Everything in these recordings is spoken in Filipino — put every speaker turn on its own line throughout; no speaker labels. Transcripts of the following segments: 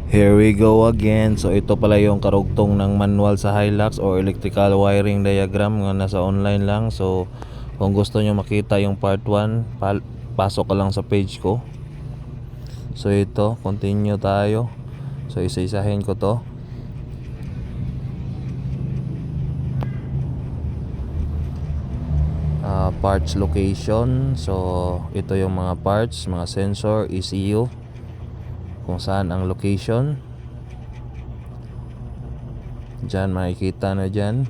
Here we go again. So ito pala yung karugtong ng manual sa Hilux or electrical wiring diagram nga nasa online lang. So kung gusto nyo makita yung part 1, pasok ka lang sa page ko. So ito, continue tayo. So isa-isahin ko to. Parts location. So ito yung mga parts, mga sensor, ECU, kung saan ang location. Diyan makikita na dyan.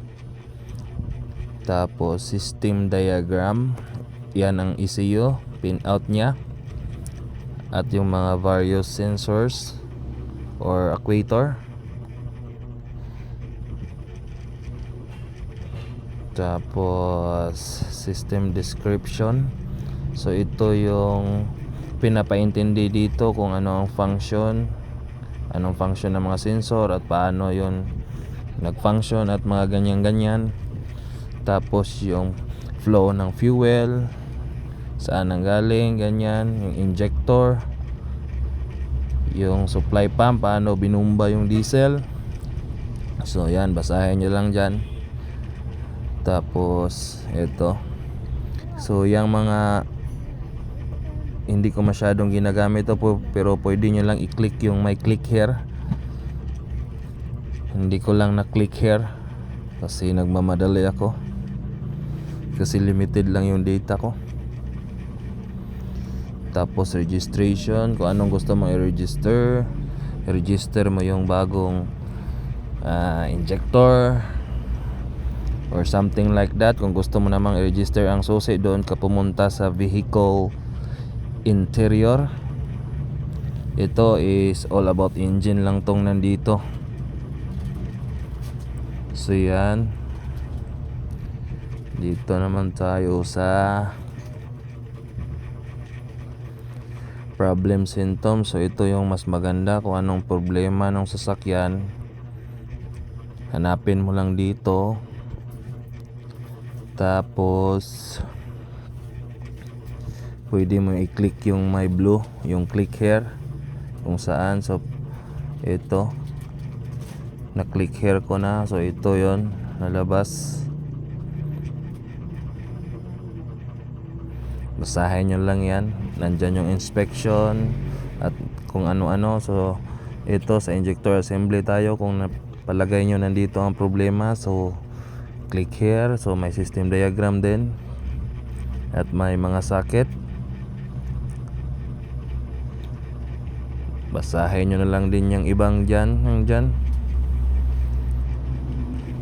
Tapos system diagram, yan ang ECU, pin out nya. At yung mga various sensors or actuator. Tapos system description. So ito yung pinapaintindi dito kung ano ang function, anong function ng mga sensor at paano yun nag-function at mga ganyan-ganyan. Tapos yung flow ng fuel, saan ang galing, ganyan. Yung injector, yung supply pump, paano binumba yung diesel. So yan, basahin nyo lang dyan. Tapos ito, so yung mga hindi ko masyadong ginagamit ito po, pero pwede nyo lang i-click yung may click here. Hindi ko lang na-click here kasi nagmamadali ako, kasi limited lang yung data ko. Tapos registration, kung anong gusto mong i-register. I-register mo yung bagong injector or something like that. Kung gusto mo namang i-register ang susi, doon ka pumunta sa vehicle interior. Ito is all about engine lang tong nandito. So yan, dito naman tayo sa problem symptoms. So ito yung mas maganda, kung anong problema ng sasakyan, hanapin mo lang dito. Tapos pwede mo i-click yung may blue, yung click here, kung saan. So ito, na-click here ko na. So ito yon, nalabas. Basahin nyo lang yan. Nandyan yung inspection at kung ano-ano. So ito sa injector assembly tayo. Kung napalagay nyo nandito ang problema, so click here. So may system diagram din at may mga socket. Basahin nyo na lang din yung ibang dyan, yung dyan.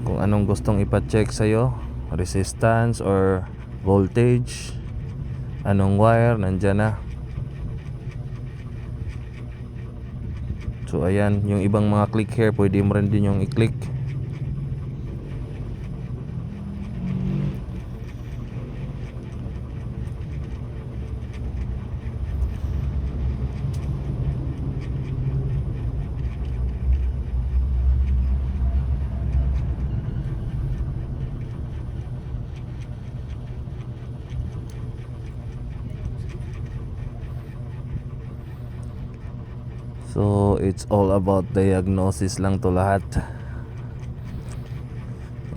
Kung anong gustong ipa-check sa'yo, resistance or voltage, anong wire, nandyan na. So ayan, yung ibang mga click here, pwede mo rin din yung i-click. So it's all about diagnosis lang to lahat.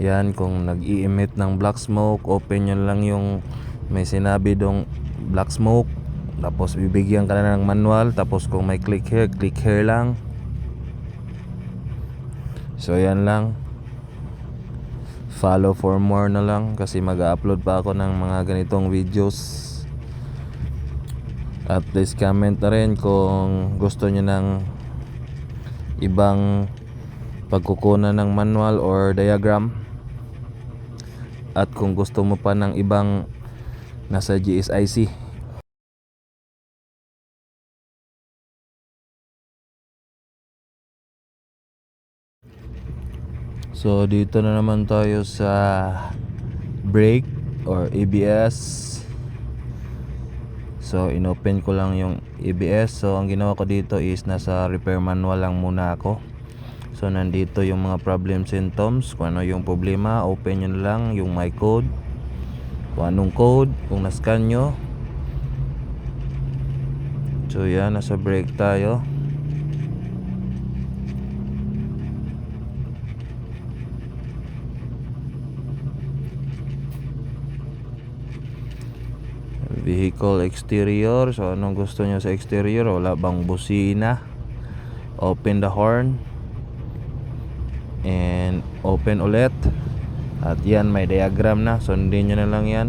Yan, kung nag-i-emit ng black smoke, open nyo lang yung may sinabi dong black smoke. Tapos bibigyan ka na ng manual. Tapos kung may click here lang. So yan lang, follow for more na lang, kasi mag-upload pa ako ng mga ganitong videos. At please comment na rin kung gusto nyo ng ibang pagkukunan ng manual or diagram. At kung gusto mo pa ng ibang nasa GSIC. So dito na naman tayo sa brake or ABS. So inopen ko lang yung ABS. So ang ginawa ko dito is nasa repair manual lang muna ako. So nandito yung mga problem symptoms, kung ano yung problema. Open nyo lang yung my code, kung anong code, kung na-scan nyo. So yan, nasa brake tayo. Vehicle exterior. So anong gusto nyo sa exterior? Wala bang busina? Open the horn and open ulit. At yan, may diagram na, sundin nyo na lang yan.